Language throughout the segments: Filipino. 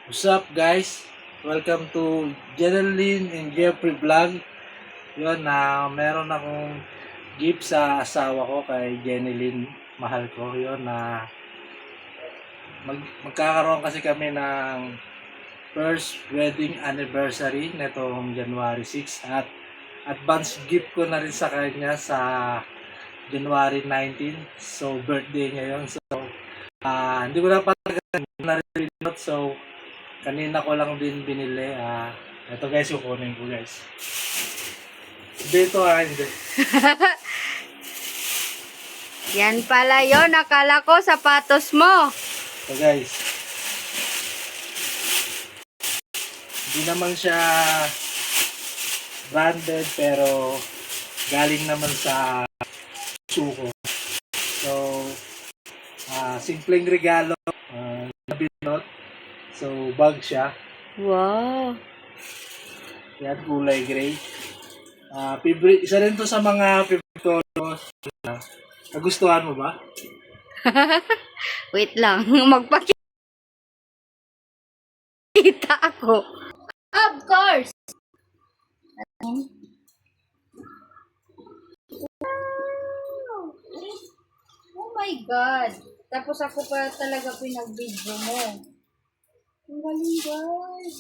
What's up guys? Welcome to Jeneline and Jeffrey Vlog. Yun meron akong gift sa asawa ko kay Jeneline. Mahal ko yun magkakaroon kasi kami ng first wedding anniversary netong January 6 at advance gift ko na rin sa kanya sa January 19. So birthday niya yun. So hindi ko na rin so kanina ko lang din binili. Ito guys, kukunin ko guys. Dito hindi. Yan pala yon. Akala ko sapatos mo. Ito guys. Hindi naman siya branded pero galing naman sa suko. So, simpleng regalo. Binot. So, bag siya. Wow. Yan, kulay gray. Favorite, isa rin to sa mga favorite ko. Nagustuhan mo ba? Wait lang. Magpakita ako. Of course. Wow. Oh my God. Tapos ako pa talaga pinag-video mo. Ang galing guys.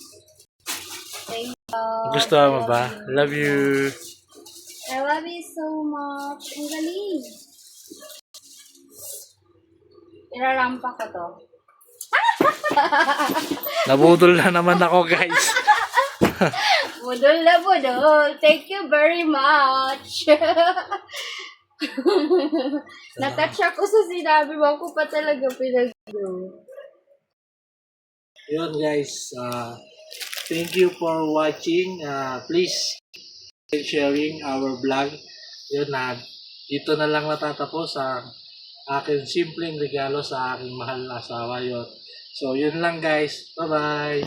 Thank you. Gustuhan mo ba? Love you. I love you so much. Ang galing. Irarampa ko to. Nabudol na naman ako guys. Budol na budol. Thank you very much. Natouch ako sa sinabi mo. Ako pa talaga pinag-do. Yun guys. Thank you for watching. Please sharing our vlog. Yun dito na lang natatapos ang aking simpleng regalo sa aking mahal na asawa. Yun. So yun lang guys. Bye bye.